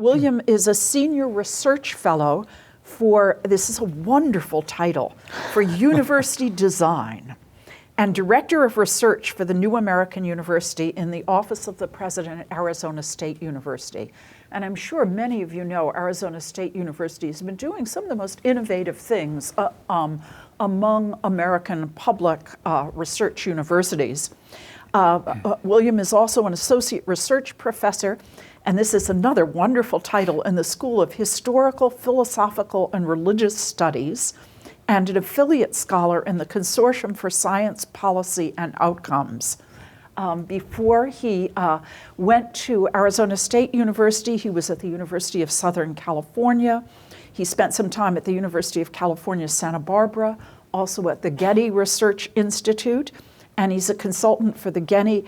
William is a senior research fellow for, this is a wonderful title, for university design, and director of research for the New American University in the Office of the President at Arizona State University. And I'm sure many of you know Arizona State University has been doing some of the most innovative things among American public research universities. William is also an associate research professor, and this is another wonderful title, in the School of Historical, Philosophical, and Religious Studies, and an affiliate scholar in the Consortium for Science, Policy, and Outcomes. Before he went to Arizona State University, he was at the University of Southern California. He spent some time at the University of California, Santa Barbara, also at the Getty Research Institute, and he's a consultant for the Getty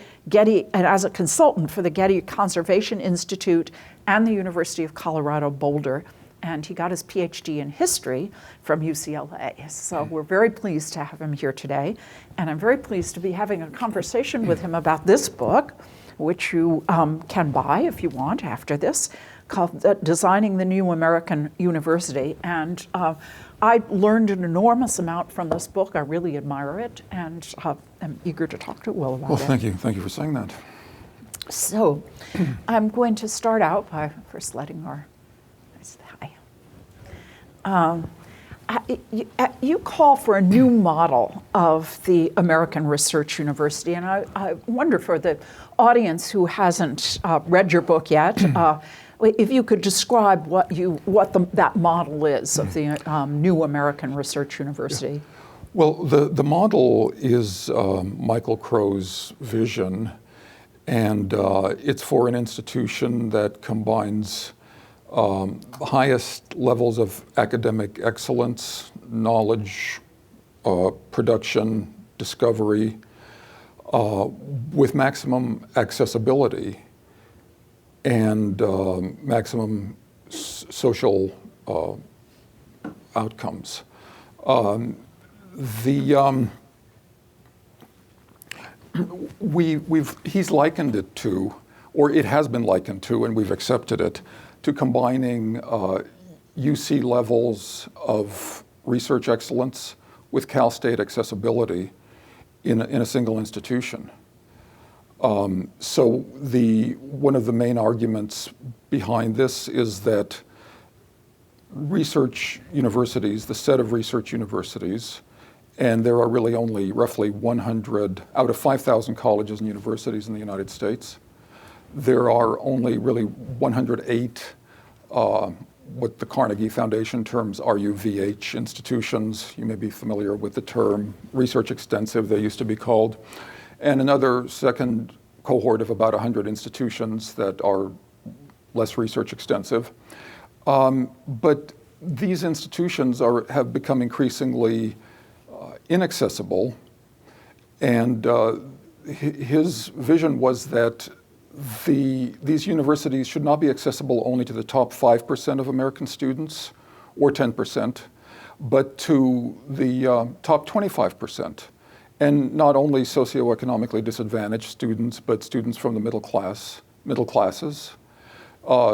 Conservation Institute and the University of Colorado Boulder. And he got his PhD in history from UCLA. So we're very pleased to have him here today. And I'm very pleased to be having a conversation with him about this book, which you can buy if you want after this, called Designing the New American University. And I learned an enormous amount from this book. I really admire it, and I'm eager to talk to Will about it. Well, thank you. Thank you for saying that. So I'm going to start out by first letting our you call for a new model of the American Research University, and I wonder, for the audience who hasn't read your book yet, if you could describe what that model is of the new American Research University. Yeah. Well, the model is Michael Crow's vision, and it's for an institution that combines highest levels of academic excellence, knowledge, production, discovery, with maximum accessibility and maximum social outcomes. He's likened it to, or it has been likened to, and we've accepted it, to combining UC levels of research excellence with Cal State accessibility in a single institution. So one of the main arguments behind this is that research universities, the set of research universities, and there are really only roughly 100 out of 5,000 colleges and universities in the United States. There are only really 108 what the Carnegie Foundation terms RUVH institutions. You may be familiar with the term research extensive, they used to be called. And another second cohort of about 100 institutions that are less research extensive. But these institutions have become increasingly inaccessible. And his vision was that these universities should not be accessible only to the top 5% of American students or 10%, but to the top 25%. And not only socioeconomically disadvantaged students, but students from the middle classes,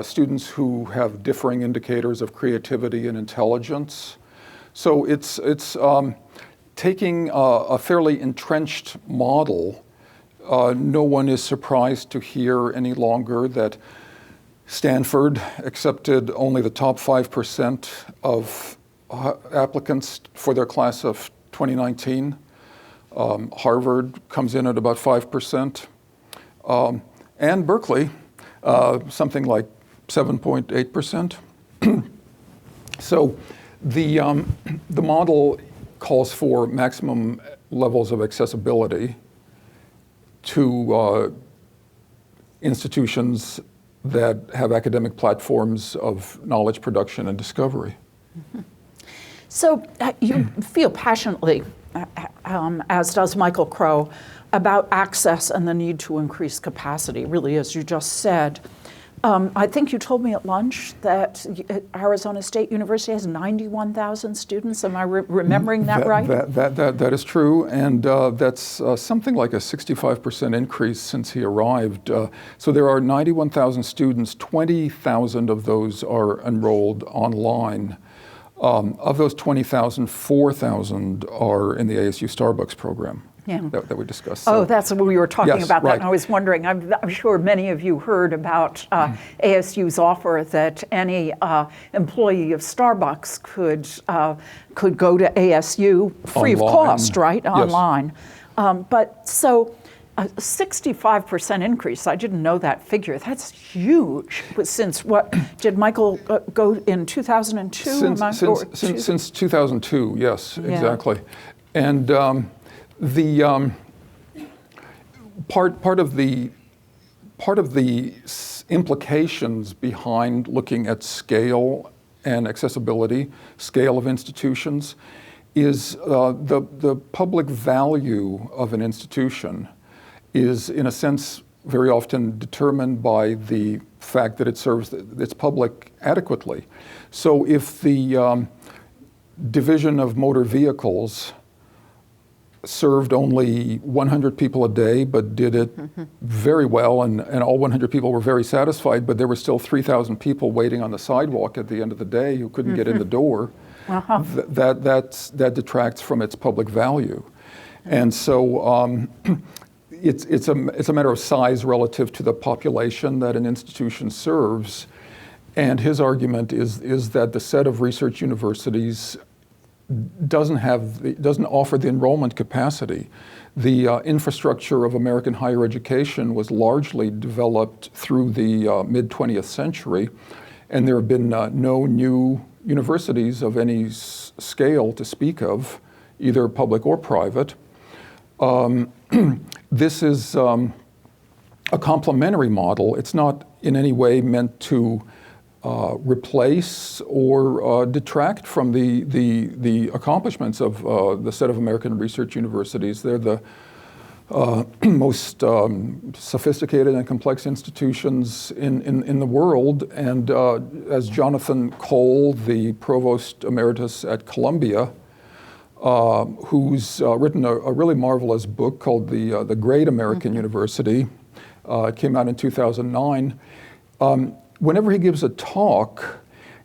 students who have differing indicators of creativity and intelligence. So it's taking a fairly entrenched model. No one is surprised to hear any longer that Stanford accepted only the top 5% of applicants for their class of 2019. Harvard comes in at about 5%. And Berkeley, something like 7.8%. So the model calls for maximum levels of accessibility to institutions that have academic platforms of knowledge production and discovery. Mm-hmm. So you feel passionately, as does Michael Crow, about access and the need to increase capacity, really, as you just said. I think you told me at lunch that Arizona State University has 91,000 students. Am I remembering that right? That is true, and that's something like a 65% increase since he arrived. So there are 91,000 students, 20,000 of those are enrolled online. Of those 20,000, 4,000 are in the ASU Starbucks program. Yeah. That we discussed. So. Oh, that's what we were talking yes, about. That, right. and I was wondering. I'm sure many of you heard about ASU's offer that any employee of Starbucks could go to ASU free online. of cost, right? Yes. Online. But so a 65% increase. I didn't know that figure. That's huge. Since what did Michael go in 2002? Since 2002, yes, yeah. exactly. And the part of the implications behind looking at scale and accessibility, scale of institutions, is the public value of an institution is, in a sense, very often determined by the fact that it serves its public adequately. So if the division of motor vehicles served only 100 people a day, but did it very well, and all 100 people were very satisfied, but there were still 3,000 people waiting on the sidewalk at the end of the day who couldn't get in the door, that detracts from its public value. And so it's a matter of size relative to the population that an institution serves. And his argument is that the set of research universities doesn't offer the enrollment capacity. The infrastructure of American higher education was largely developed through the mid-20th century, and there have been no new universities of any scale to speak of, either public or private. This is a complementary model. It's not in any way meant to replace or detract from the accomplishments of the set of American research universities. They're the most sophisticated and complex institutions in the world. And as Jonathan Cole, the provost emeritus at Columbia, who's written a really marvelous book called The Great American University, it came out in 2009. Whenever he gives a talk,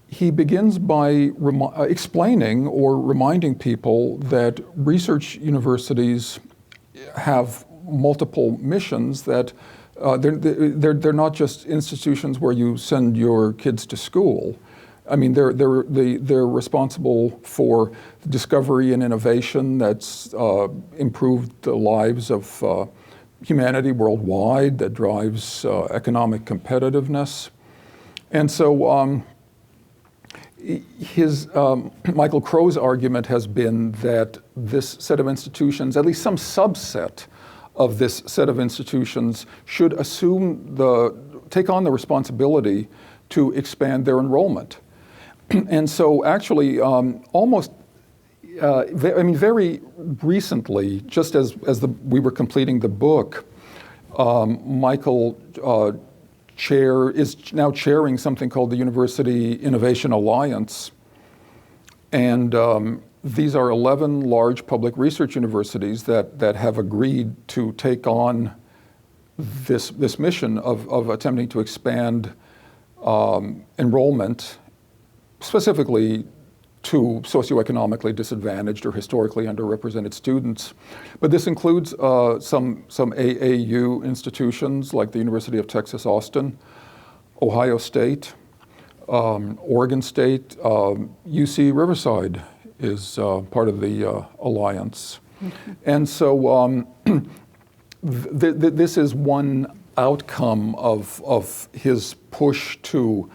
he begins by explaining or reminding people that research universities have multiple missions, that they're not just institutions where you send your kids to school. I mean, they're responsible for discovery and innovation that's improved the lives of humanity worldwide, that drives economic competitiveness. And so Michael Crow's argument has been that this set of institutions, at least some subset of this set of institutions, should take on the responsibility to expand their enrollment. And so actually, very recently, just as we were completing the book, Michael is now chairing something called the University Innovation Alliance. And these are 11 large public research universities that have agreed to take on this mission of attempting to expand enrollment, specifically to socioeconomically disadvantaged or historically underrepresented students. But this includes some AAU institutions like the University of Texas, Austin, Ohio State, Oregon State, UC Riverside is part of the alliance. And so this is one outcome of his push to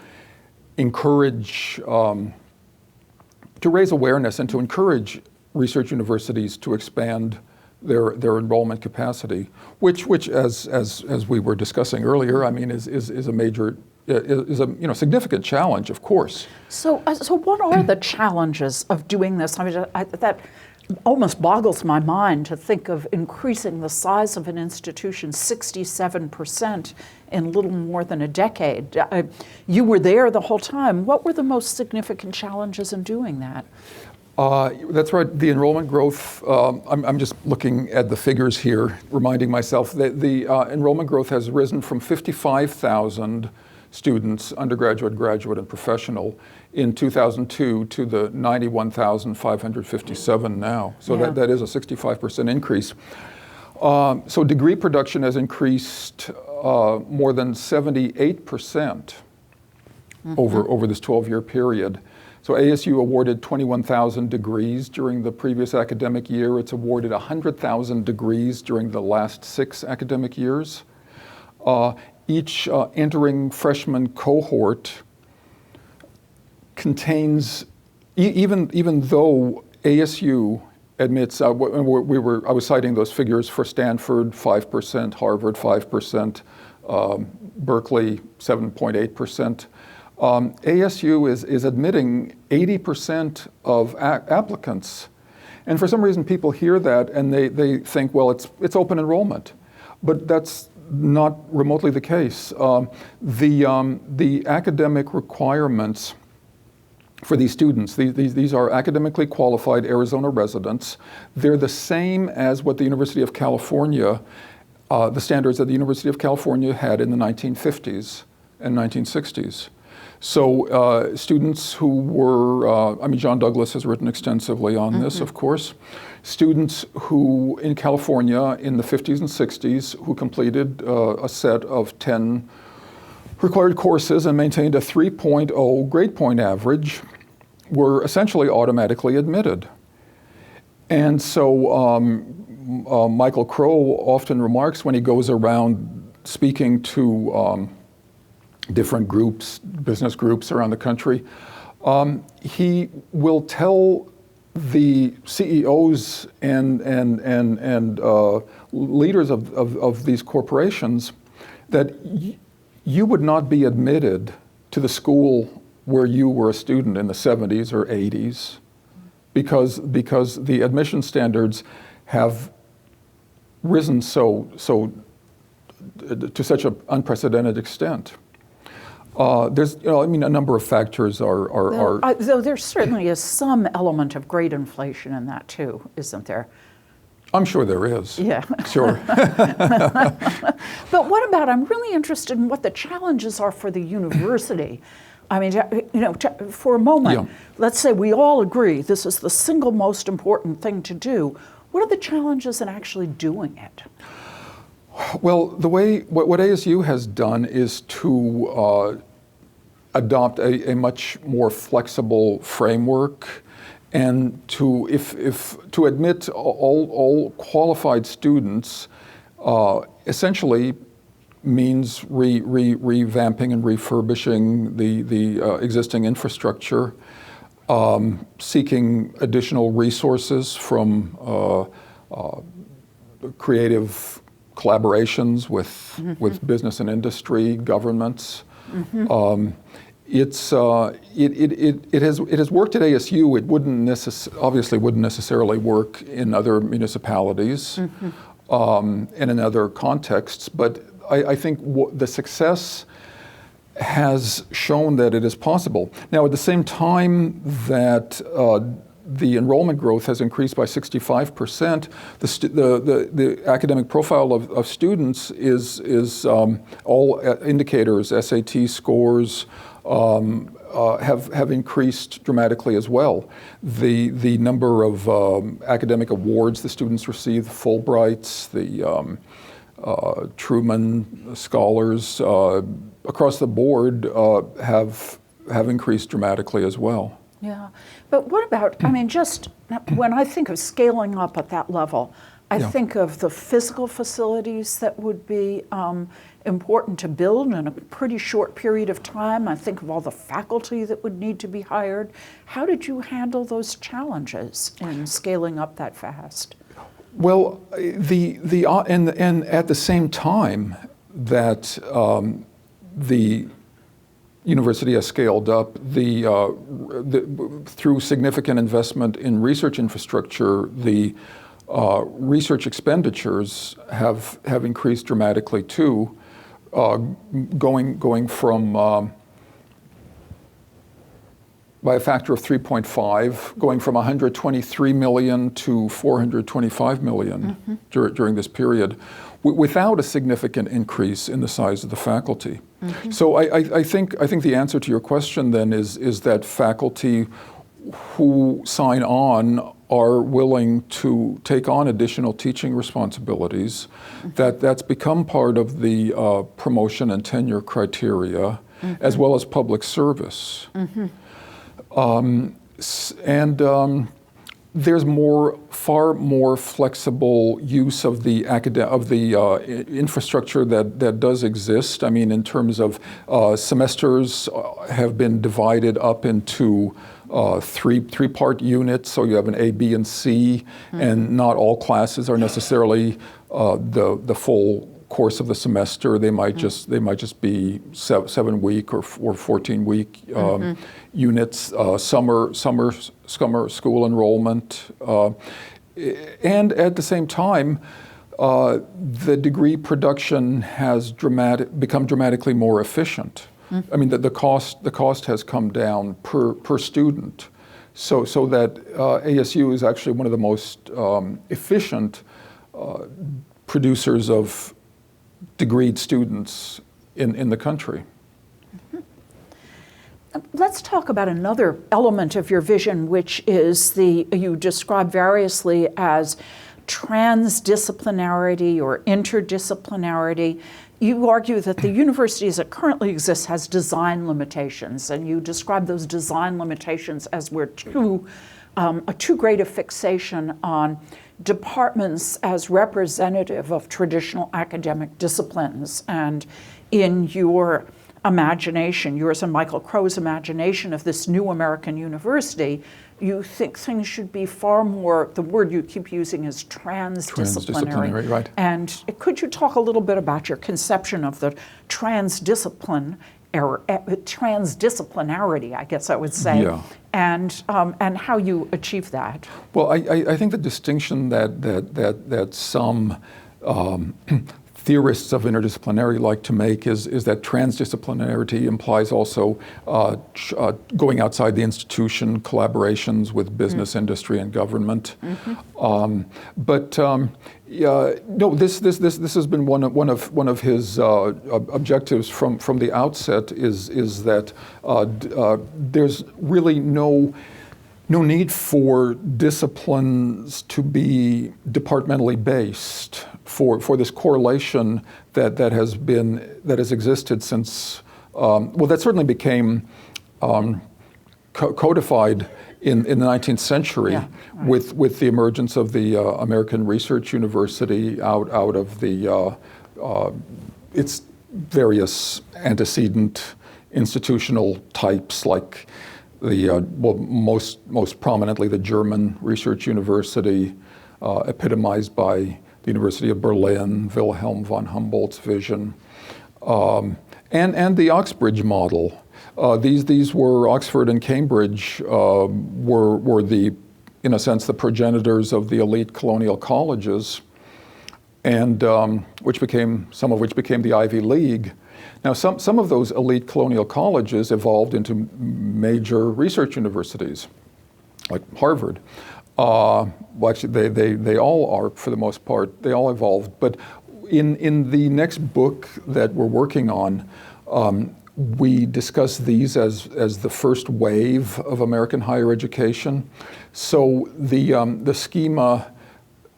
encourage, to raise awareness and to encourage research universities to expand their enrollment capacity, which as we were discussing earlier, I mean, is a major is a significant challenge, of course. So what are the challenges of doing this? I mean, that almost boggles my mind to think of increasing the size of an institution 67% in little more than a decade. You were there the whole time. What were the most significant challenges in doing that? That's right. The enrollment growth, I'm just looking at the figures here, reminding myself that the enrollment growth has risen from 55,000 students, undergraduate, graduate, and professional, in 2002 to the 91,557 now. So that is a 65% increase. So degree production has increased more than 78% over this 12-year period. So ASU awarded 21,000 degrees during the previous academic year. It's awarded 100,000 degrees during the last 6 academic years. Each entering freshman cohort contains, even though ASU admits, I was citing those figures for Stanford, 5%, Harvard, 5%, Berkeley, 7.8%. ASU is admitting 80% of applicants. And for some reason people hear that and they think, well, it's open enrollment. But that's not remotely the case. The academic requirements for these students, these are academically qualified Arizona residents. They're the same as what the University of California, the standards that the University of California had in the 1950s and 1960s. So students who were, John Douglas has written extensively on this, of course. Students who, in California in the 50s and 60s, who completed a set of 10 required courses and maintained a 3.0 grade point average were essentially automatically admitted. And so Michael Crow often remarks when he goes around speaking to different groups, business groups around the country, he will tell the CEOs and leaders of these corporations that you would not be admitted to the school where you were a student in the 70s or 80s because the admission standards have risen to such an unprecedented extent. There's, a number of factors are. Though there certainly is some element of grade inflation in that too, isn't there? I'm sure there is. Yeah. Sure. But what about, I'm really interested in what the challenges are for the university. I mean, for a moment, let's say we all agree this is the single most important thing to do. What are the challenges in actually doing it? Well, what ASU has done is to adopt a much more flexible framework, and to admit all qualified students essentially means revamping and refurbishing the existing infrastructure, seeking additional resources from creative collaborations with business and industry, governments. It has worked at ASU. It obviously wouldn't necessarily work in other municipalities and in other contexts. But I think the success has shown that it is possible. Now, at the same time that the enrollment growth has increased by 65%. The academic profile of students is all indicators, SAT scores, have increased dramatically as well. The number of academic awards the students receive, the Fulbrights, the Truman Scholars, across the board have increased dramatically as well. Yeah, but what about, just when I think of scaling up at that level, I think of the physical facilities that would be important to build in a pretty short period of time. I think of all the faculty that would need to be hired. How did you handle those challenges in scaling up that fast? Well, and at the same time that the university has scaled up. Through significant investment in research infrastructure, the research expenditures have increased dramatically too, going from by a factor of 3.5, going from 123 million to 425 million during this period, without a significant increase in the size of the faculty. So I think the answer to your question then is that faculty who sign on are willing to take on additional teaching responsibilities. That's become part of the promotion and tenure criteria, as well as public service. There's far more flexible use of the infrastructure that does exist. I mean, in terms of semesters have been divided up into three-part units. So you have an A, B, and C, and not all classes are necessarily the full course of the semester. They might just be 7-week or 14-week units. Summer school enrollment, and at the same time, the degree production has become dramatically more efficient. I mean, the cost has come down per student, so that ASU is actually one of the most efficient producers of degreed students in the country. Let's talk about another element of your vision, which is you describe variously as transdisciplinarity or interdisciplinarity. You argue that the university as it currently exists has design limitations, and you describe those design limitations as we're too great a fixation on departments as representative of traditional academic disciplines. And in your imagination, yours and Michael Crow's imagination of this new American university, you think things should be far more, the word you keep using is transdisciplinary. Right. And could you talk a little bit about your conception of the transdisciplinarity, I guess I would say, and how you achieve that? Well, I think the distinction that some theorists of interdisciplinarity like to make is that transdisciplinarity implies also going outside the institution, collaborations with business, industry, and government. No, this has been one of his objectives from the outset is that there's really no need for disciplines to be departmentally based for this correlation that has existed since that certainly became codified in the 19th century with the emergence of the American Research University out of the its various antecedent institutional types, like the most prominently the German Research University, epitomized by the University of Berlin, Wilhelm von Humboldt's vision, and the Oxbridge model. These were Oxford and Cambridge were the, in a sense, the progenitors of the elite colonial colleges, and some of which became the Ivy League. Now, some of those elite colonial colleges evolved into major research universities, like Harvard. Well, actually, they all are, for the most part, they all evolved. But in the next book that we're working on, we discuss these as the first wave of American higher education. So the schema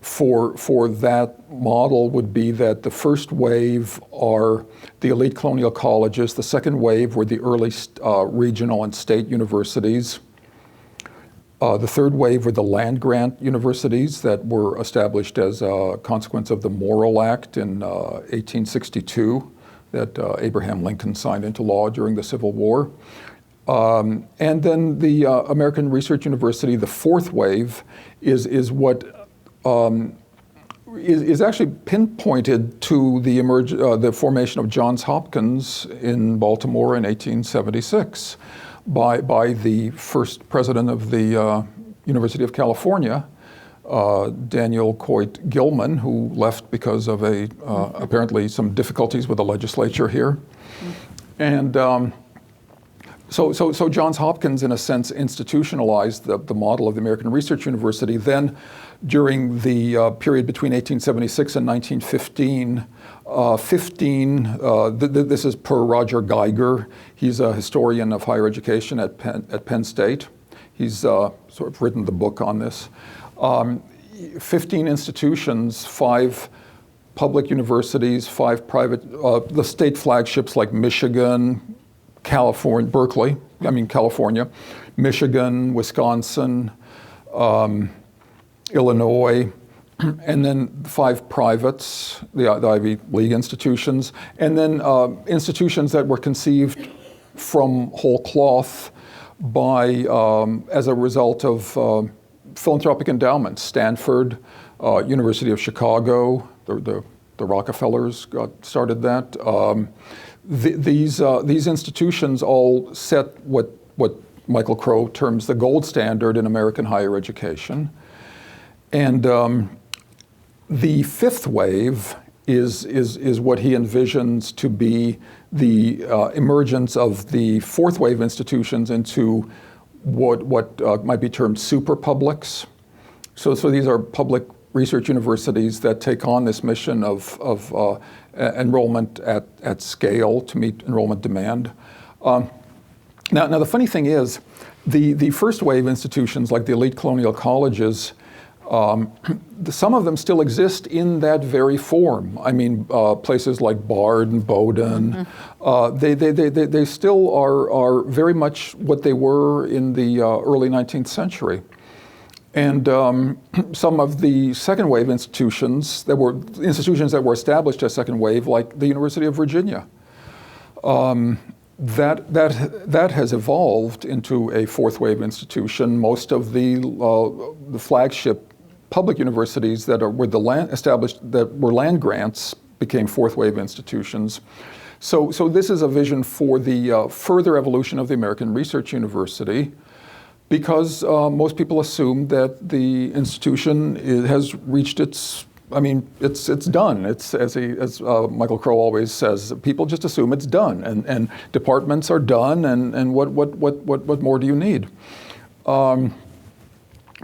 for that model would be that the first wave are the elite colonial colleges. The second wave were the early regional and state universities. The third wave were the land-grant universities that were established as a consequence of the Morrill Act in 1862 that Abraham Lincoln signed into law during the Civil War. And then the American Research University, the fourth wave, is what is actually pinpointed to the formation of Johns Hopkins in Baltimore in 1876 by the first president of the University of California, Daniel Coit Gilman, who left because of apparently some difficulties with the legislature here. And so Johns Hopkins, in a sense, institutionalized the model of the American Research University. Then, during the period between 1876 and 1915, this is per Roger Geiger. He's a historian of higher education at Penn State. He's sort of written the book on this. 15 institutions, 5 public universities, 5 private, the state flagships like Michigan, California, California, Michigan, Wisconsin, Illinois, and then 5 privates, the Ivy League institutions, and then institutions that were conceived from whole cloth as a result of philanthropic endowments. Stanford, University of Chicago, the Rockefellers started that. These institutions all set what Michael Crow terms the gold standard in American higher education. And the fifth wave is what he envisions to be the emergence of the fourth wave institutions into what might be termed super publics. So these are public research universities that take on this mission of enrollment at scale to meet enrollment demand. Now the funny thing is, the first wave institutions, like the elite colonial colleges, some of them still exist in that very form. I mean, places like Bard and Bowdoin, they still are very much what they were in the early 19th century. And some of the second wave institutions that were established as second wave, like the University of Virginia, that has evolved into a fourth wave institution. Most of the flagship public universities that were land grants became fourth wave institutions. So this is a vision for the further evolution of the American Research University, because most people assume that the institution has reached it's done. It's as Michael Crow always says, people just assume it's done, and departments are done, and what more do you need?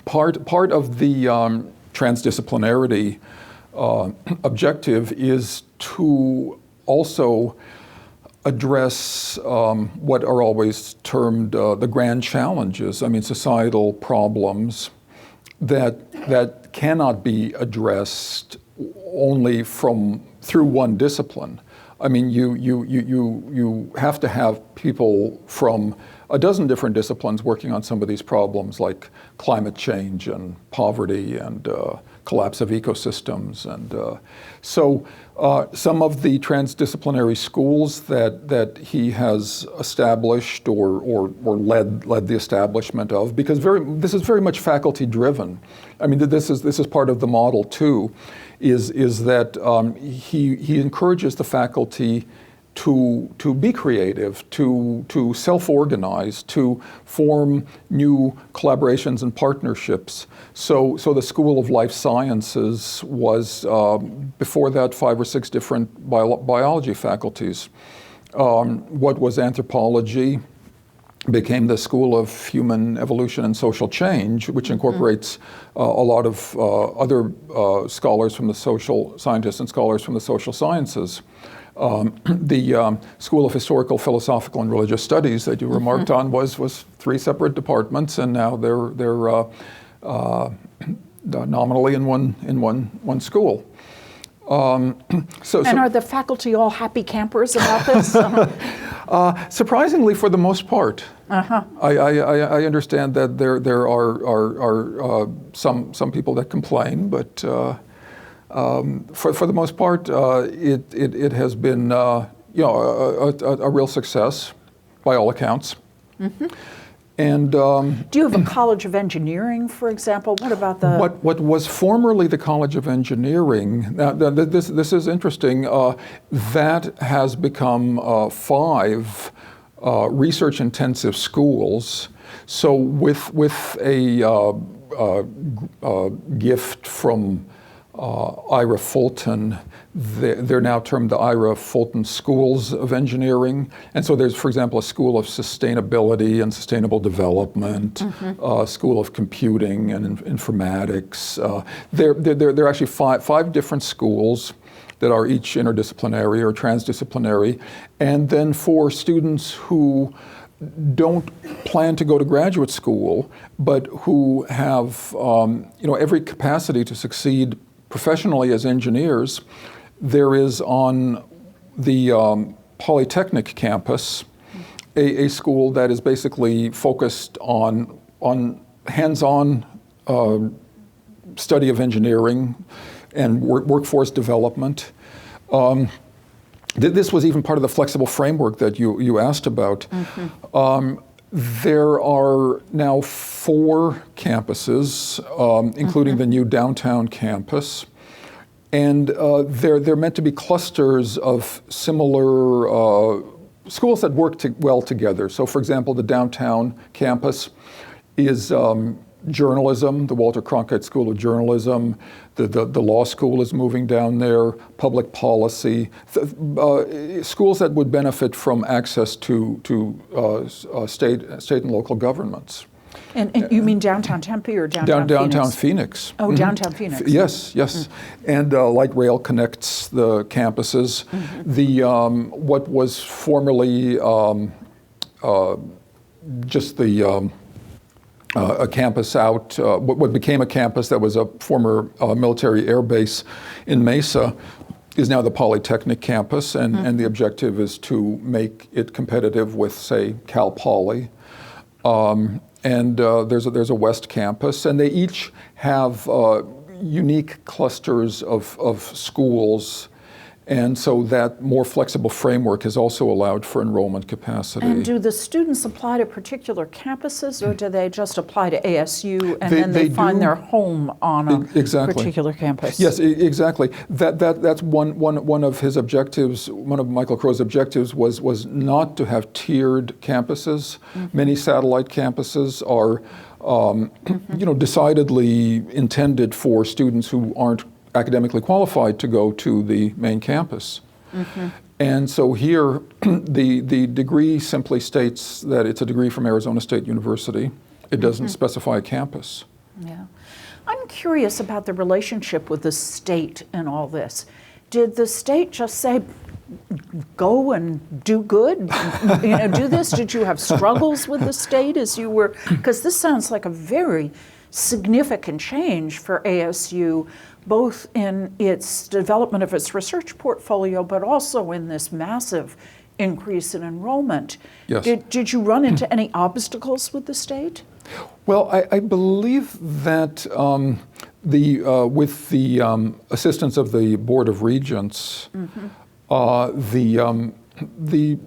Part of the transdisciplinarity objective is to also address what are always termed the grand challenges. I mean, societal problems that cannot be addressed only through one discipline. I mean, you have to have people from a dozen different disciplines working on some of these problems, like climate change and poverty and collapse of ecosystems. And so some of the transdisciplinary schools that he has established or led the establishment of, because this is very much faculty driven. I mean, this is part of the model too, is that he encourages the faculty to be creative, to self-organize, to form new collaborations and partnerships. So the School of Life Sciences was, before that, 5 or 6 different biology faculties. What was anthropology became the School of Human Evolution and Social Change, which incorporates a lot of other scholars from the social scientists and scholars from the social sciences. The School of Historical, Philosophical, and Religious Studies that you remarked on was 3 separate departments, and now they're nominally in one school. And are the faculty all happy campers about this? Surprisingly, for the most part. I understand that there are some people that complain, but for the most part, it has been a real success by all accounts. And Do you have a College of Engineering, for example? What about the... what was formerly the College of Engineering, now, this is interesting, that has become 5 research-intensive schools. So with a gift from Ira Fulton, they're now termed the Ira Fulton Schools of Engineering. And so there's, for example, a School of Sustainability and Sustainable Development, School of Computing and Informatics. There are actually five different schools that are each interdisciplinary or transdisciplinary. And then for students who don't plan to go to graduate school, but who have every capacity to succeed professionally as engineers, there is on the Polytechnic campus a school that is basically focused on hands-on study of engineering and workforce development. This was even part of the flexible framework that you asked about. There are now 4 campuses, including the new downtown campus. And they're meant to be clusters of similar schools that work well together. So for example, the downtown campus is journalism, the Walter Cronkite School of Journalism. The law school is moving down there, public policy, schools that would benefit from access to state and local governments. And you mean downtown Tempe or downtown Phoenix? Downtown Phoenix. Oh, downtown Phoenix. Yes. And light rail connects the campuses. The what was formerly just the a campus out, what became a campus that was a former military air base in Mesa, is now the Polytechnic campus, and the objective is to make it competitive with, say, Cal Poly. And there's a West campus, and they each have unique clusters of schools. And so that more flexible framework has also allowed for enrollment capacity. And do the students apply to particular campuses, or do they just apply to ASU and then they find their home on a particular campus? Yes, exactly. That's one of his objectives. One of Michael Crow's objectives was not to have tiered campuses. Many satellite campuses are, decidedly intended for students who aren't academically qualified to go to the main campus. And so here, the degree simply states that it's a degree from Arizona State University. It doesn't specify a campus. Yeah. I'm curious about the relationship with the state in all this. Did the state just say, go and do good, do this? Did you have struggles with the state as you were, because this sounds like a very significant change for ASU, both in its development of its research portfolio, but also in this massive increase in enrollment. Yes. Did you run into any obstacles with the state? Well, I believe that with the assistance of the Board of Regents, the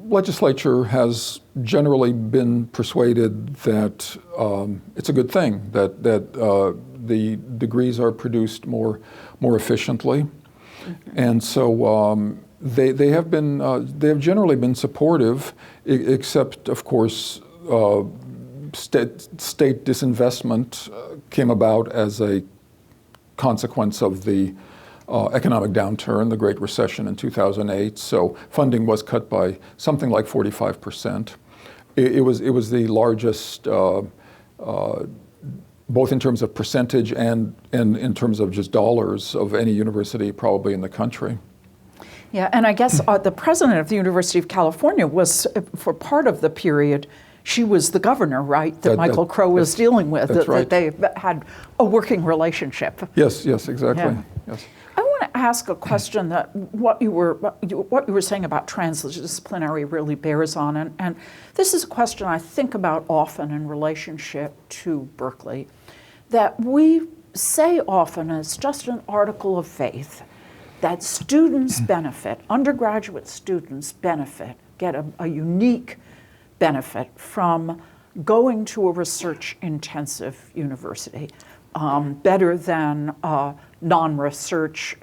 legislature has generally been persuaded that it's a good thing that the degrees are produced more efficiently, and so they have generally been supportive, except of course state disinvestment came about as a consequence of the economic downturn, the Great Recession in 2008. So funding was cut by something like 45%. It was the largest, both in terms of percentage and in terms of just dollars, of any university probably in the country. Yeah, and I guess the president of the University of California was, for part of the period, she was the governor, right, that Michael Crow was dealing with, that they had a working relationship. Yes, exactly. Yeah. Yes. I want to ask a question that what you were saying about transdisciplinary really bears on, and this is a question I think about often in relationship to Berkeley, that we say often as just an article of faith that students benefit, undergraduate students benefit, get a unique benefit from going to a research-intensive university better than non-research,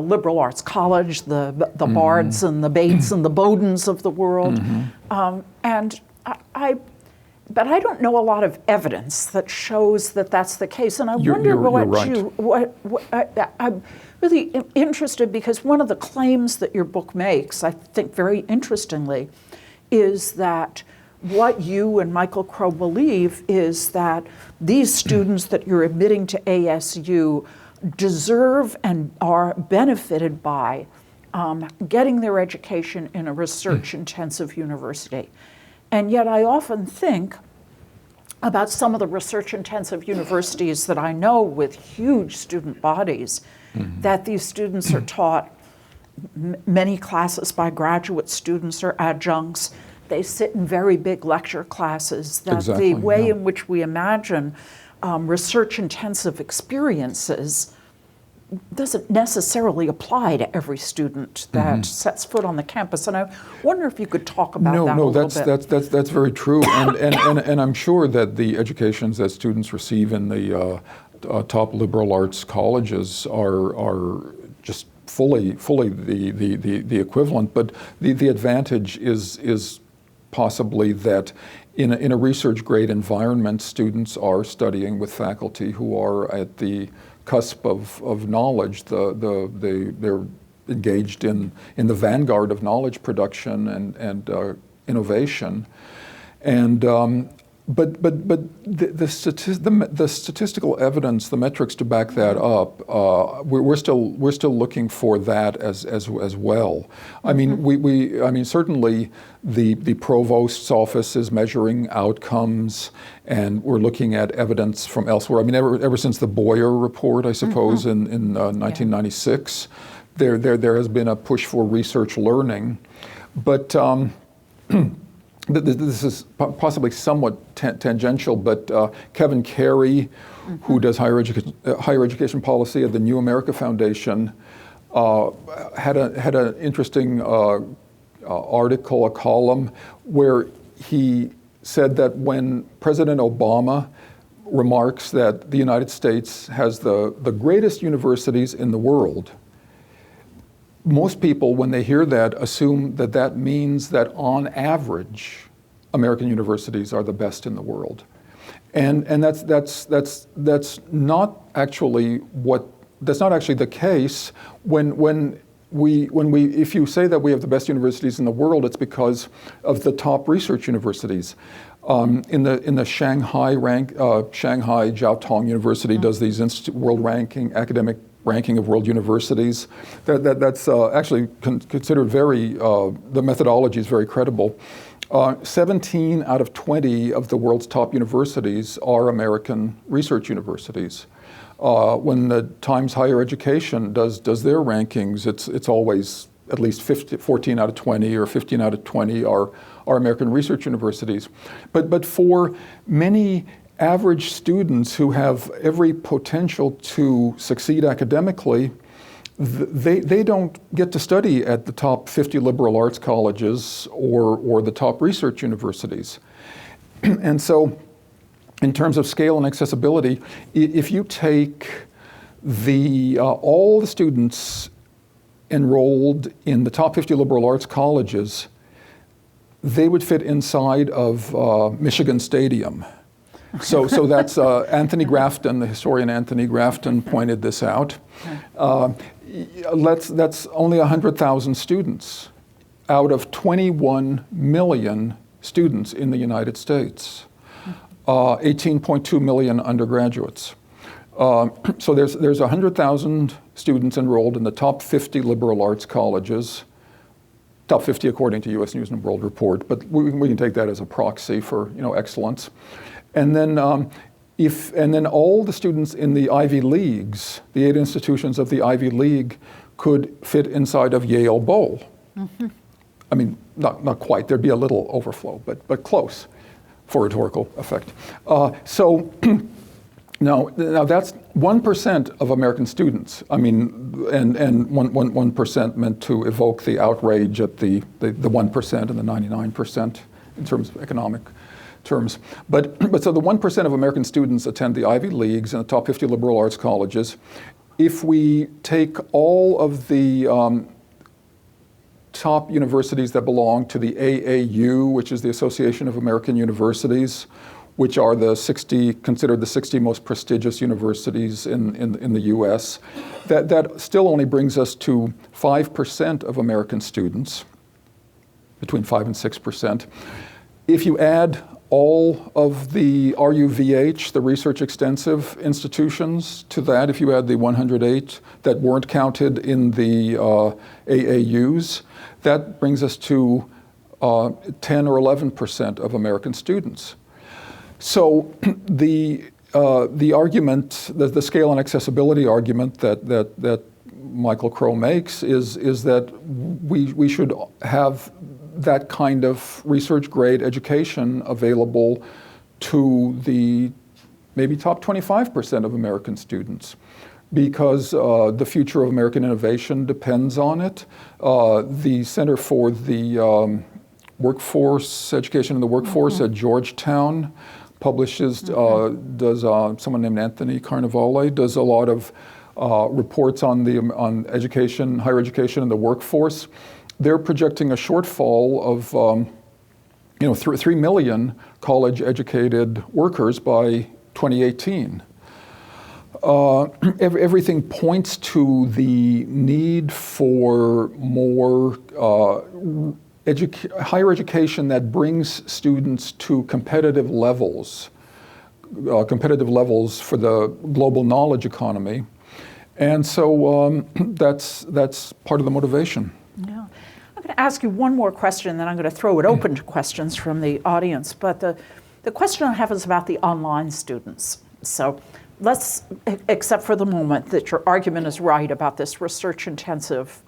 liberal arts college, the Bards and the Bates and the Bowdens of the world. But I don't know a lot of evidence that shows that that's the case. And I wonder I'm really interested, because one of the claims that your book makes, I think very interestingly, is that what you and Michael Crow believe is that these students that you're admitting to ASU deserve and are benefited by getting their education in a research-intensive university. And yet I often think about some of the research-intensive universities that I know with huge student bodies, that these students are taught many classes by graduate students or adjuncts. They sit in very big lecture classes, that the way in which we imagine research-intensive experiences doesn't necessarily apply to every student that sets foot on the campus. And I wonder if you could talk about that a little bit. That's very true. And I'm sure that the educations that students receive in the top liberal arts colleges are just fully the equivalent. But the advantage is possibly that in a research grade environment, students are studying with faculty who are at the cusp of knowledge. They're engaged in the vanguard of knowledge production and innovation, and but the statistical evidence, the metrics to back that up, we're still looking for that as well. I mean, certainly the provost's office is measuring outcomes, and we're looking at evidence from elsewhere. I mean, ever since the Boyer report, I suppose, in 1996, there has been a push for research learning, but. This is possibly somewhat tangential, but Kevin Carey, who does higher education policy at the New America Foundation, had an interesting article, a column, where he said that when President Obama remarks that the United States has the greatest universities in the world, most people, when they hear that, assume that that means that on average, American universities are the best in the world, and that's not actually the case. When we if you say that we have the best universities in the world, it's because of the top research universities. In the Shanghai Jiao Tong University does these world ranking of world universities. That's actually considered very, the methodology is very credible. 17 out of 20 of the world's top universities are American research universities. When the Times Higher Education does their rankings, it's always at least 14 out of 20 or 15 out of 20 are American research universities. But for many average students who have every potential to succeed academically, they don't get to study at the top 50 liberal arts colleges or the top research universities. And so in terms of scale and accessibility, if you take all the students enrolled in the top 50 liberal arts colleges, they would fit inside of Michigan Stadium. So that's Anthony Grafton, the historian Anthony Grafton pointed this out. That's only 100,000 students out of 21 million students in the United States, 18.2 million undergraduates. So there's 100,000 students enrolled in the top 50 liberal arts colleges, top 50 according to U.S. News and World Report, but we can take that as a proxy for excellence. And then all the students in the Ivy Leagues, the 8 institutions of the Ivy League, could fit inside of Yale Bowl. I mean, not quite. There'd be a little overflow, but close for rhetorical effect. So now that's 1% of American students. I mean, and 1% meant to evoke the outrage at the 1% and the 99% in terms of economic terms. But so the 1% of American students attend the Ivy Leagues and the top 50 liberal arts colleges. If we take all of the top universities that belong to the AAU, which is the Association of American Universities, which are considered the 60 most prestigious universities in the US, that still only brings us to 5% of American students, between 5 and 6%. If you add all of the RUVH, the research extensive institutions, to that, if you add the 108 that weren't counted in the AAUs, that brings us to 10 or 11% of American students. So the argument, the scale and accessibility argument that Michael Crow makes is that we should have that kind of research grade education available to the maybe top 25% of American students, because the future of American innovation depends on it. The Center for the Workforce, Education in the Workforce at Georgetown publishes, does someone named Anthony Carnevale does a lot of reports on education, higher education in the workforce. They're projecting a shortfall of 3 million college-educated workers by 2018. Everything points to the need for more higher education that brings students to competitive levels for the global knowledge economy. And so that's part of the motivation. Yeah. I'm going to ask you one more question, then I'm going to throw it open to questions from the audience. But the question I have is about the online students. So let's, except for the moment that your argument is right about this research-intensive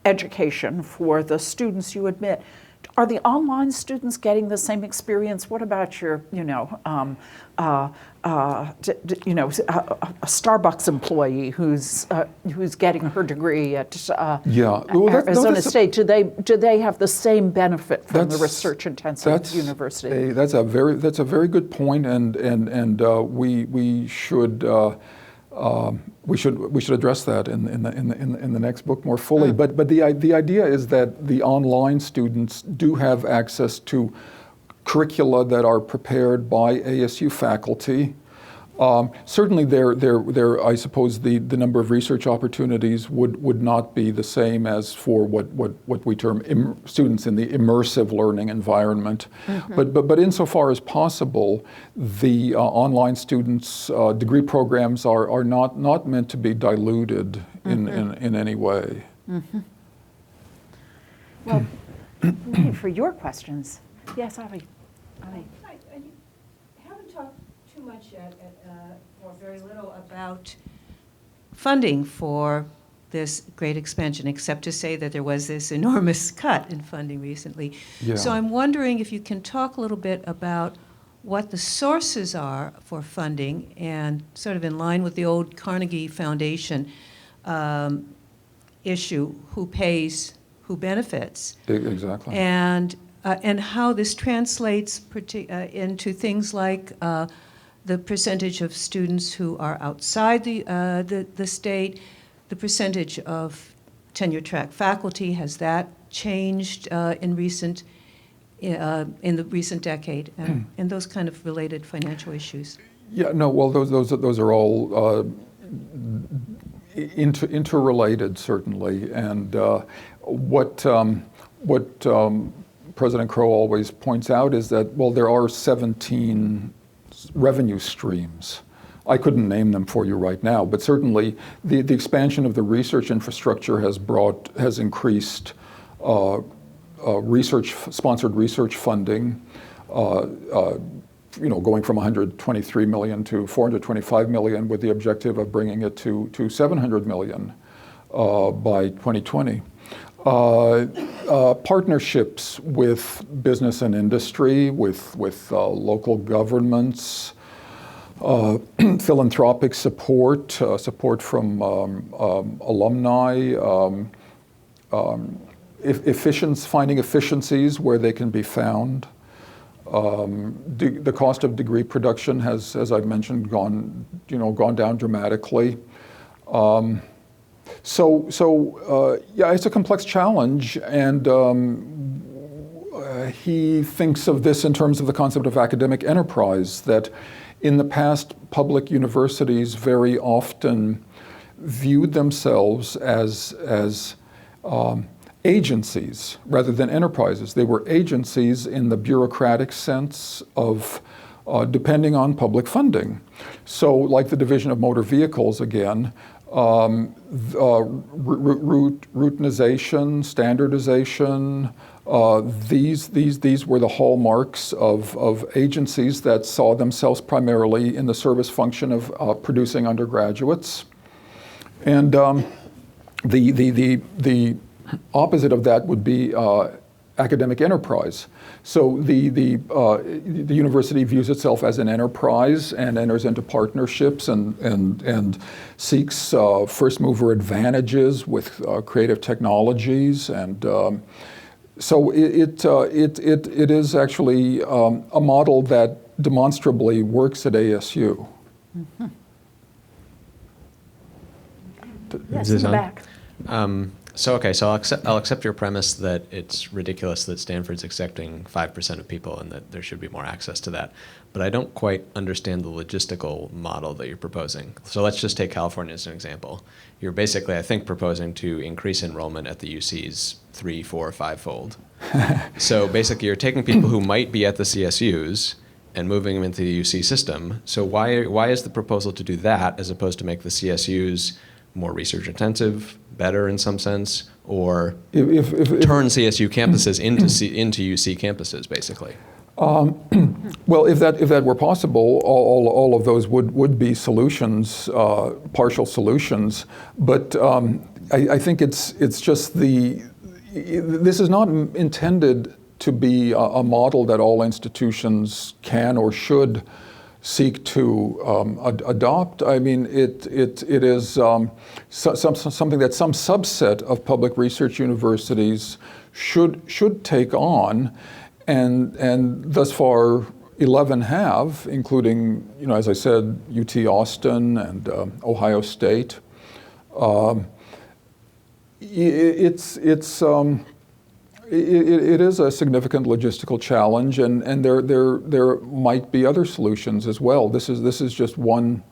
education for the students you admit, are the online students getting the same experience? What about your, a Starbucks employee who's getting her degree at Arizona State? Do they have the same benefit from the research-intensive university? That's a very good point, and we should address that in the next book more fully. But the idea is that the online students do have access to curricula that are prepared by ASU faculty. Certainly, I suppose the number of research opportunities would not be the same as for what we term students in the immersive learning environment. But insofar as possible, the online students' degree programs are not meant to be diluted in any way. Well, for your questions, yes, Avi. You haven't talked too much yet, or very little, about funding for this great expansion, except to say that there was this enormous cut in funding recently. Yeah. So I'm wondering if you can talk a little bit about what the sources are for funding, and sort of in line with the old Carnegie Foundation issue, who pays, who benefits. Exactly. And how this translates into things like the percentage of students who are outside the state, the percentage of tenure-track faculty. Has that changed in the recent decade, and those kind of related financial issues? Yeah, no, well, those are all interrelated, certainly, and what President Crow always points out is that, well, there are 17 revenue streams. I couldn't name them for you right now, but certainly the expansion of the research infrastructure has increased sponsored research funding, going from 123 million to 425 million, with the objective of bringing it to 700 million by 2020. Partnerships with business and industry, with local governments, philanthropic support, support from alumni, finding efficiencies where they can be found. The cost of degree production has, as I've mentioned, gone down dramatically. Yeah, it's a complex challenge, and he thinks of this in terms of the concept of academic enterprise, that in the past, public universities very often viewed themselves as agencies rather than enterprises. They were agencies in the bureaucratic sense of depending on public funding. So like the division of motor vehicles again, routinization, standardization, these were the hallmarks of agencies that saw themselves primarily in the service function of producing undergraduates. And the opposite of that would be academic enterprise. So the university views itself as an enterprise and enters into partnerships and seeks first mover advantages with creative technologies, and so it is actually a model that demonstrably works at ASU. Mm-hmm. Yes, in the back. So I'll accept your premise that it's ridiculous that Stanford's accepting 5% of people and that there should be more access to that. But I don't quite understand the logistical model that you're proposing. So let's just take California as an example. You're basically, I think, proposing to increase enrollment at the UC's 3, 4, 5-fold. So basically, you're taking people who might be at the CSUs and moving them into the UC system. So why is the proposal to do that as opposed to make the CSUs more research intensive, better in some sense, or turn CSU campuses into UC campuses, basically? Well, if that were possible, all of those would be solutions, partial solutions. But I think it's just this is not intended to be a model that all institutions can or should seek to adopt. I mean, it is something that some subset of public research universities should take on, and thus far 11 have, including, as I said, UT Austin and Ohio State. It is a significant logistical challenge, and there might be other solutions as well. This is just one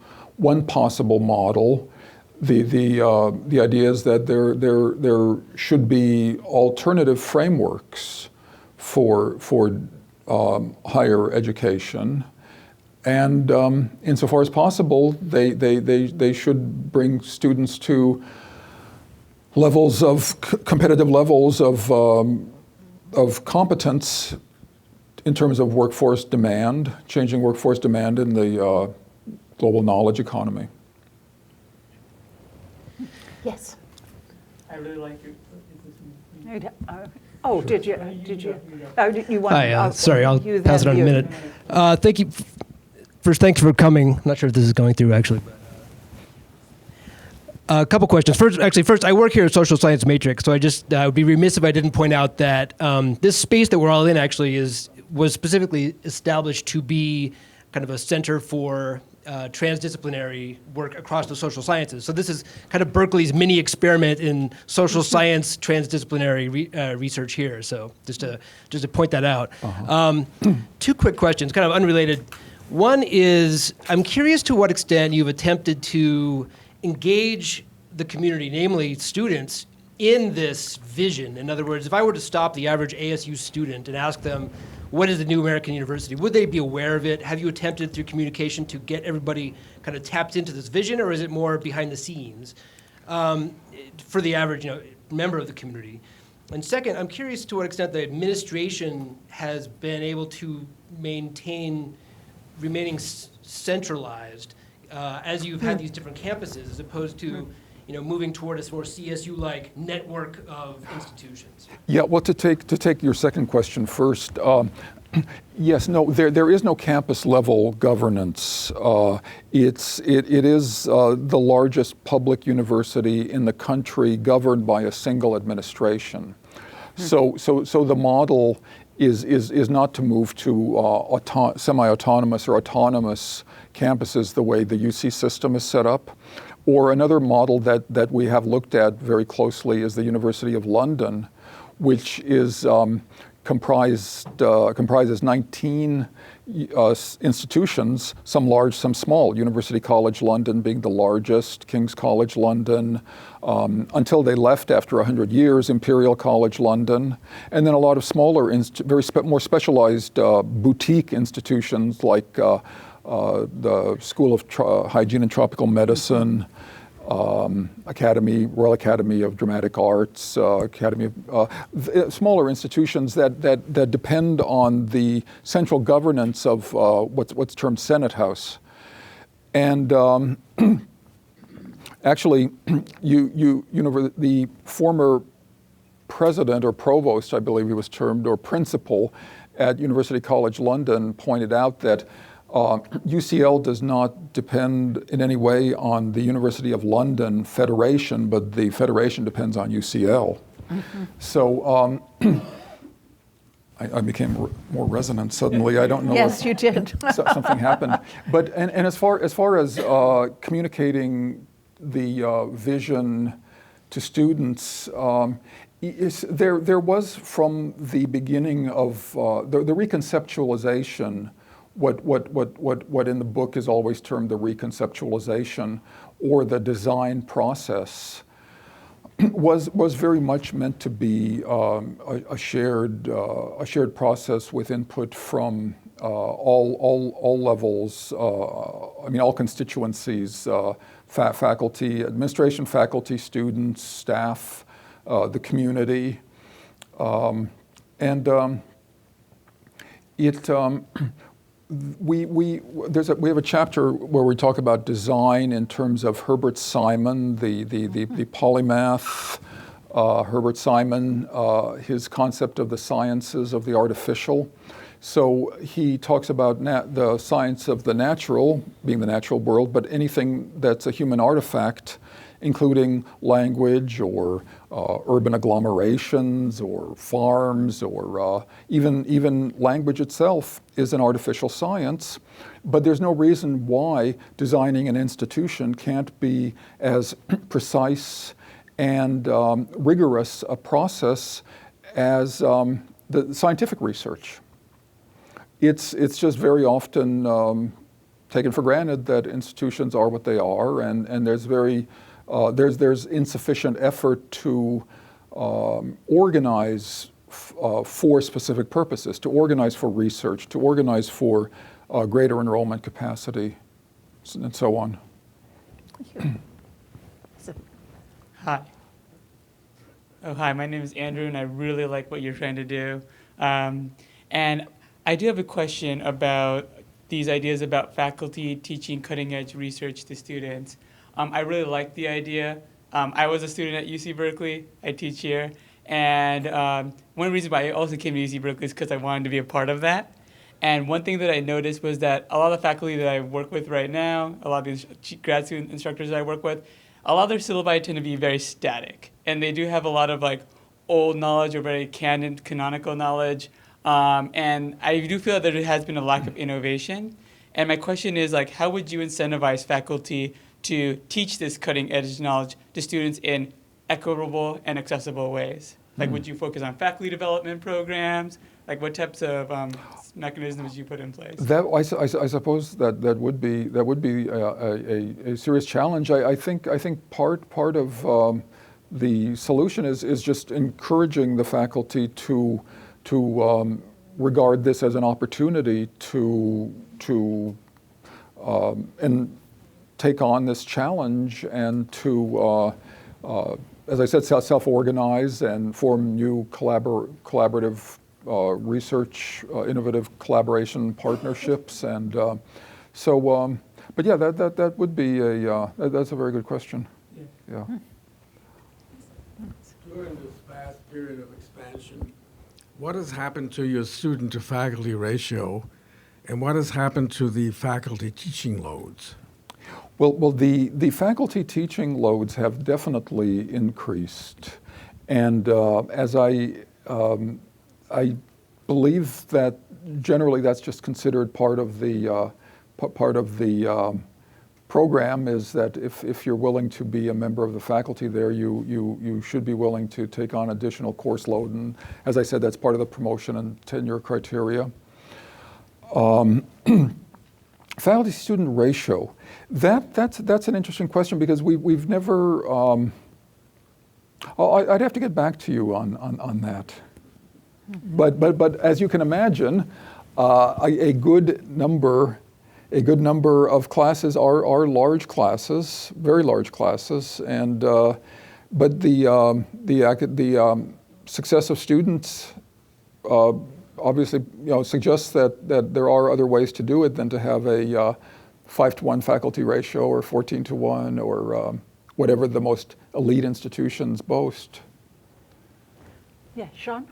possible model. The idea is that there should be alternative frameworks for higher education, and insofar as possible, they should bring students to levels of competitive levels of competence in terms of workforce demand, changing workforce demand in the global knowledge economy. Yes. I really like your. Oh, did you? You want? Hi. Sorry, I'll you pass it on in a minute. Thank you. First, thanks for coming. I'm not sure if this is going through actually. A couple questions. First, I work here at Social Science Matrix, so I just would be remiss if I didn't point out that this space that we're all in actually was specifically established to be kind of a center for transdisciplinary work across the social sciences. So this is kind of Berkeley's mini experiment in social science transdisciplinary research here. So just to point that out. Two quick questions, kind of unrelated. One is, I'm curious to what extent you've attempted to engage the community, namely students, in this vision. In other words, if I were to stop the average ASU student and ask them, what is the new American university? Would they be aware of it? Have you attempted through communication to get everybody kind of tapped into this vision, or is it more behind the scenes for the average member of the community? And second, I'm curious to what extent the administration has been able to maintain remaining centralized as you've had these different campuses, as opposed to moving toward a more CSU-like network of institutions. Yeah, well, to take your second question first, yes, no, there is no campus level governance. It is the largest public university in the country governed by a single administration. So the model is not to move to semi-autonomous or autonomous campuses the way the UC system is set up. Or another model that we have looked at very closely is the University of London, which is comprises 19 institutions, some large, some small. University College London being the largest, King's College London, until they left after 100 years, Imperial College London, and then a lot of smaller, more specialized boutique institutions like the School of Hygiene and Tropical Medicine, Royal Academy of Dramatic Arts, Academy of smaller institutions that depend on the central governance of what's termed Senate House. And actually, the former president or provost, I believe he was termed, or principal at University College London pointed out that UCL does not depend in any way on the University of London Federation, but the Federation depends on UCL. Mm-hmm. So I became more resonant suddenly. I don't know. Yes, you did. Something happened. But and as far as communicating the vision to students, there was from the beginning of the reconceptualization. What in the book is always termed the reconceptualization or the design process was very much meant to be a shared process with input from all levels. All constituencies, faculty, administration, faculty, students, staff, the community, We have a chapter where we talk about design in terms of Herbert Simon, the polymath. Herbert Simon, his concept of the sciences of the artificial. So he talks about the science of the natural, being the natural world, but anything that's a human artifact, including language or urban agglomerations or farms or even language itself is an artificial science. But there's no reason why designing an institution can't be as precise and rigorous a process as the scientific research. It's just very often taken for granted that institutions are what they are, and there's insufficient effort to organize for specific purposes, to organize for research, to organize for greater enrollment capacity, and so on. Hi. Hi, my name is Andrew, and I really like what you're trying to do. And I do have a question about these ideas about faculty teaching cutting-edge research to students. I really like the idea. I was a student at UC Berkeley. I teach here. And one reason why I also came to UC Berkeley is because I wanted to be a part of that. And one thing that I noticed was that a lot of the faculty that I work with right now, a lot of these grad student instructors that I work with, a lot of their syllabi tend to be very static. And they do have a lot of old knowledge or very canonical knowledge. And I do feel that there has been a lack of innovation. And my question is, how would you incentivize faculty to teach this cutting-edge knowledge to students in equitable and accessible ways? Would you focus on faculty development programs? What types of mechanisms would you put in place? I suppose that would be a serious challenge. I think part of the solution is just encouraging the faculty to regard this as an opportunity to and take on this challenge and to, as I said, self-organize and form new collaborative research, innovative collaboration partnerships, and but yeah, that would be that's a very good question. Yeah. During this vast period of expansion, what has happened to your student-to-faculty ratio, and what has happened to the faculty teaching loads? Well, the faculty teaching loads have definitely increased, and as I believe that generally that's just considered part of the program, is that if you're willing to be a member of the faculty there, you should be willing to take on additional course load. And as I said, that's part of the promotion and tenure criteria. Faculty-student ratio. That's an interesting question, because we've never. I'd have to get back to you on that. But as you can imagine, a good number of classes are large classes, very large classes, and but the success of students obviously suggests that there are other ways to do it than to have a 5-to-1 faculty ratio or 14-to-1 or whatever the most elite institutions boast. Yeah, Sean?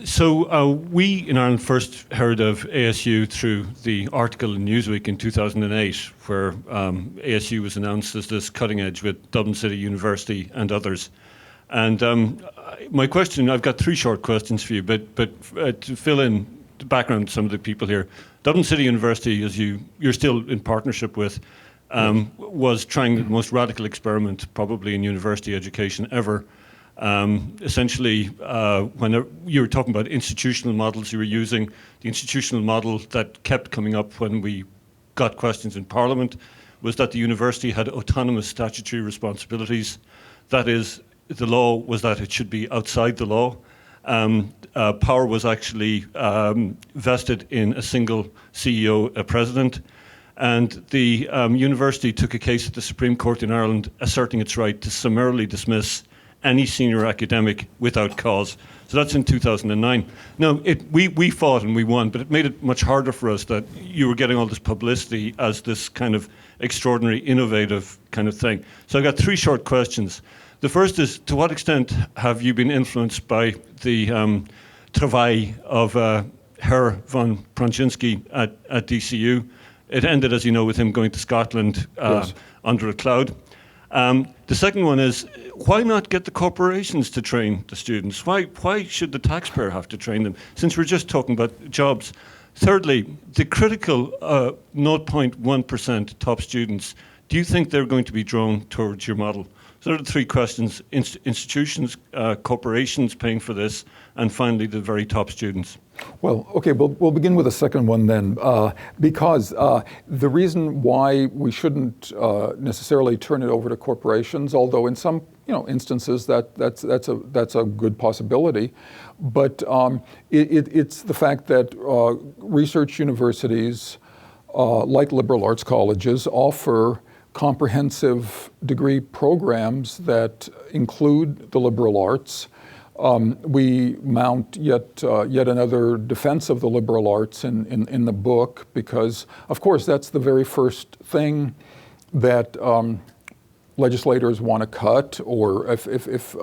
So we in Ireland first heard of ASU through the article in Newsweek in 2008, where ASU was announced as this cutting edge with Dublin City University and others. And my question, I've got 3 short questions for you, but to fill in the background to some of the people here, Dublin City University, as you're still in partnership with, was trying the most radical experiment probably in university education ever. Essentially, when you were talking about institutional models you were using, the institutional model that kept coming up when we got questions in Parliament was that the university had autonomous statutory responsibilities. That is, the law was that it should be outside the law. Power was actually vested in a single CEO, a president. And the university took a case at the Supreme Court in Ireland asserting its right to summarily dismiss any senior academic without cause. So that's in 2009. Now, we fought and we won, but it made it much harder for us that you were getting all this publicity as this kind of extraordinary, innovative kind of thing. So I've got 3 short questions. The first is, to what extent have you been influenced by the travail of Herr von Pronchinski at DCU? It ended, as you know, with him going to Scotland Yes. under a cloud. The second one is, why not get the corporations to train the students? Why should the taxpayer have to train them, since we're just talking about jobs? Thirdly, the critical 0.1% top students, do you think they're going to be drawn towards your model? So there are the 3 questions: institutions, corporations paying for this, and finally the very top students. Well, okay, we'll begin with the second one then, because the reason why we shouldn't necessarily turn it over to corporations, although in some instances that's a good possibility, but it's the fact that research universities, like liberal arts colleges, offer comprehensive degree programs that include the liberal arts. We mount yet another defense of the liberal arts in the book, because, of course, that's the very first thing that legislators want to cut. Or if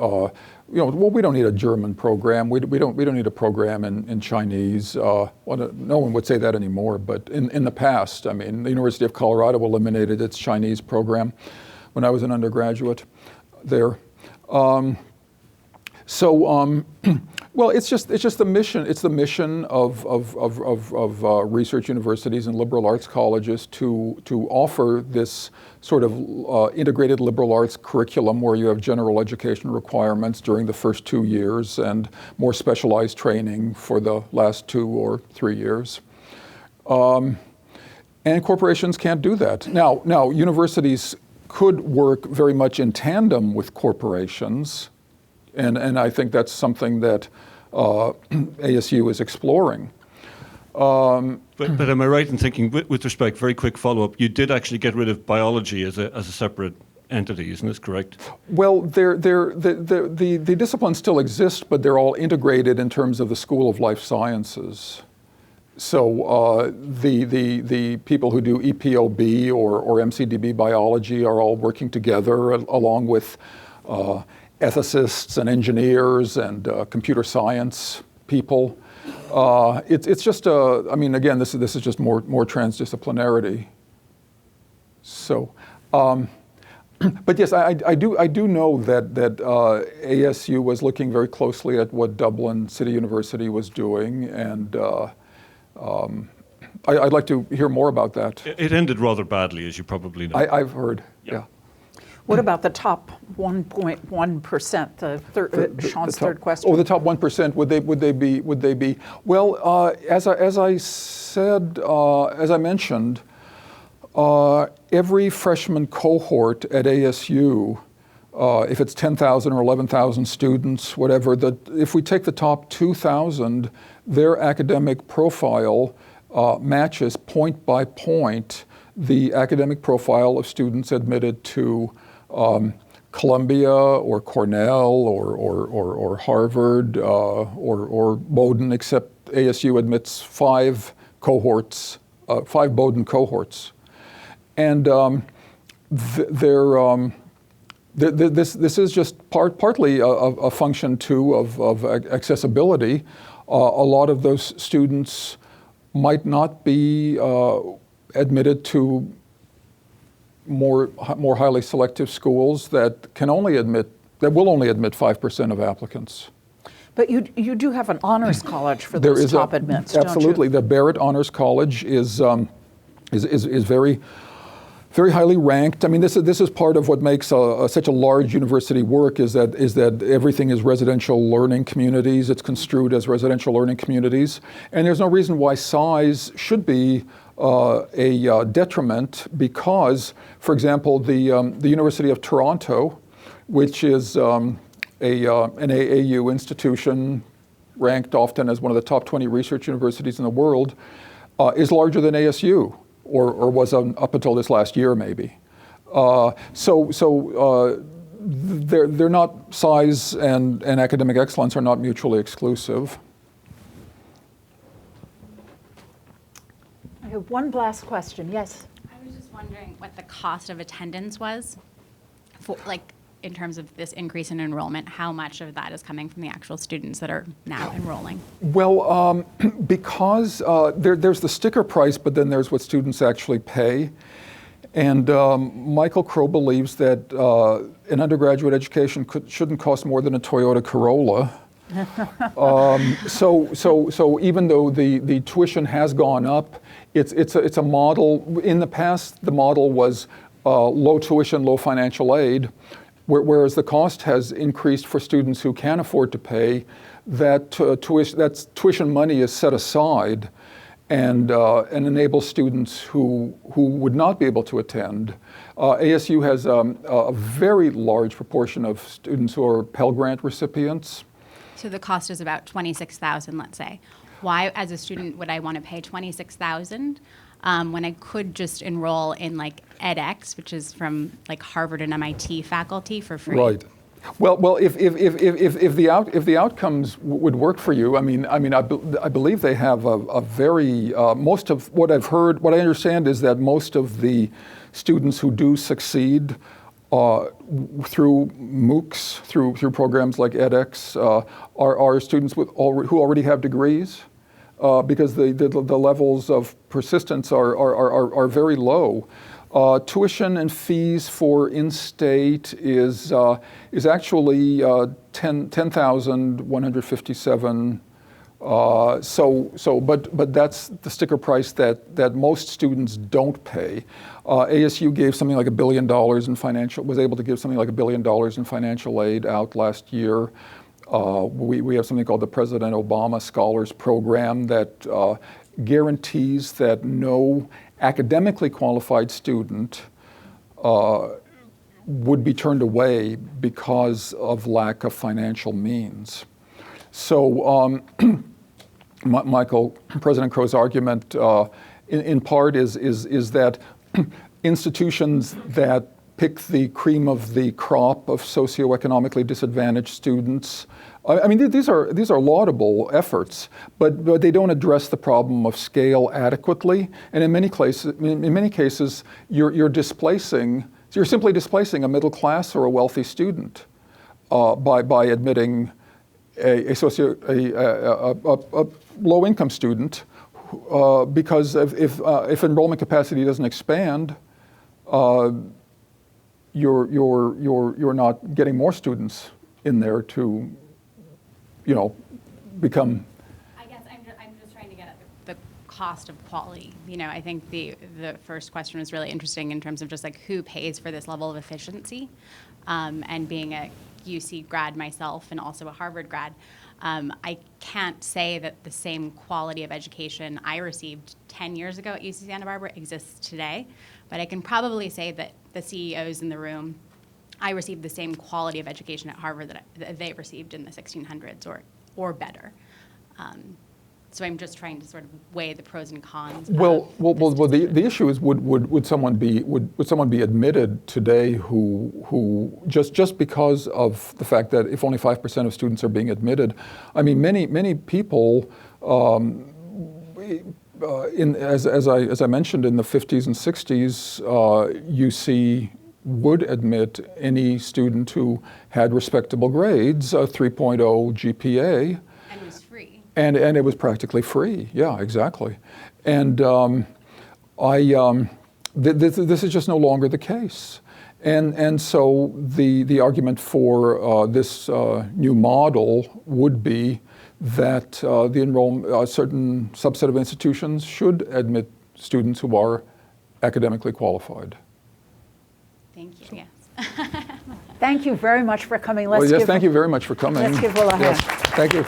we don't need a German program. We don't need a program in Chinese. Well, no one would say that anymore. But in the past, I mean, the University of Colorado eliminated its Chinese program when I was an undergraduate there. Well, it's just the mission. It's the mission of research universities and liberal arts colleges to offer this sort of integrated liberal arts curriculum where you have general education requirements during the first 2 years and more specialized training for the last 2 or 3 years. And corporations can't do that. Now, universities could work very much in tandem with corporations. And I think that's something that ASU is exploring. But am I right in thinking, with respect, very quick follow-up, you did actually get rid of biology as a separate entity, isn't this correct? Well, the disciplines still exist, but they're all integrated in terms of the School of Life Sciences. So the people who do EPOB or MCDB biology are all working together along with ethicists and engineers and computer science people. It's just I mean, again, this is just more transdisciplinarity. So But yes, I do know that ASU was looking very closely at what Dublin City University was doing, and I'd like to hear more about that. It ended rather badly, as you probably know. I've heard. Yeah. What about the top 1.1%? Sean's third question. Oh, the top 1%. Would they be? Well, as I said, as I mentioned, every freshman cohort at ASU, if it's 10,000 or 11,000 students, whatever, if we take the top 2,000, their academic profile matches point by point the academic profile of students admitted to Columbia or Cornell or Harvard or Bowdoin, except ASU admits 5 cohorts, 5 Bowdoin cohorts. And this is just partly a function too of accessibility. A lot of those students might not be admitted to more highly selective schools that will only admit 5% of applicants. But you do have an honors college for those top admits, absolutely. don't you? The Barrett Honors College is very, very highly ranked. I mean, this is part of what makes such a large university work is that everything is residential learning communities. It's construed as residential learning communities, and there's no reason why size should be a detriment, because, for example, the University of Toronto, which is an AAU institution ranked often as one of the top 20 research universities in the world, is larger than ASU, or was up until this last year, maybe. They're not, size and academic excellence are not mutually exclusive. I have one last question. Yes? I was just wondering what the cost of attendance was, for, like, in terms of this increase in enrollment. How much of that is coming from the actual students that are now enrolling? Well, because there's the sticker price, but then there's what students actually pay. And Michael Crow believes that an undergraduate education shouldn't cost more than a Toyota Corolla. So even though the tuition has gone up, it's a model. In the past, the model was low tuition, low financial aid, whereas the cost has increased for students who can afford to pay. That tuition money is set aside and enables students who would not be able to attend. ASU has a very large proportion of students who are Pell Grant recipients. So the cost is about $26,000, let's say. Why, as a student, would I want to pay $26,000 when I could just enroll in like edX, which is from like Harvard and MIT faculty, for free? Right. Well, if the outcomes would work for you, I believe they have a very most of what I've heard. What I understand is that most of the students who do succeed through MOOCs, through programs like edX, are students who already have degrees, because the levels of persistence are very low. Tuition and fees for in-state is actually $10,157. But that's the sticker price that most students don't pay. ASU gave something like $1 billion in was able to give something like $1 billion in financial aid out last year. We have something called the President Obama Scholars Program that guarantees that no academically qualified student would be turned away because of lack of financial means. So President Crow's argument in part is that institutions that pick the cream of the crop of socioeconomically disadvantaged students, these are laudable efforts, but they don't address the problem of scale adequately. And in many cases, you're simply displacing a middle class or a wealthy student by admitting a low income student, because if enrollment capacity doesn't expand, you're not getting more students in there to, become. I guess I'm just trying to get at the cost of quality. I think the first question was really interesting in terms of just like who pays for this level of efficiency. And being a UC grad myself and also a Harvard grad, I can't say that the same quality of education I received 10 years ago at UC Santa Barbara exists today, but I can probably say that the CEOs in the room, I received the same quality of education at Harvard that they received in the 1600s or better. So I'm just trying to sort of weigh the pros and cons. Well, the issue is would someone be admitted today who just because of the fact that if only 5% of students are being admitted, I mean many people as I mentioned in the 50s and 60s, UC would admit any student who had respectable grades, a 3.0 GPA. And was free. And it was practically free. Yeah, exactly. And this is just no longer the case. And so the argument for this new model would be that a certain subset of institutions should admit students who are academically qualified. Thank you, yes. Thank you very much for coming. Thank you very much for coming. Let's give Will a hand. Yes, thank you.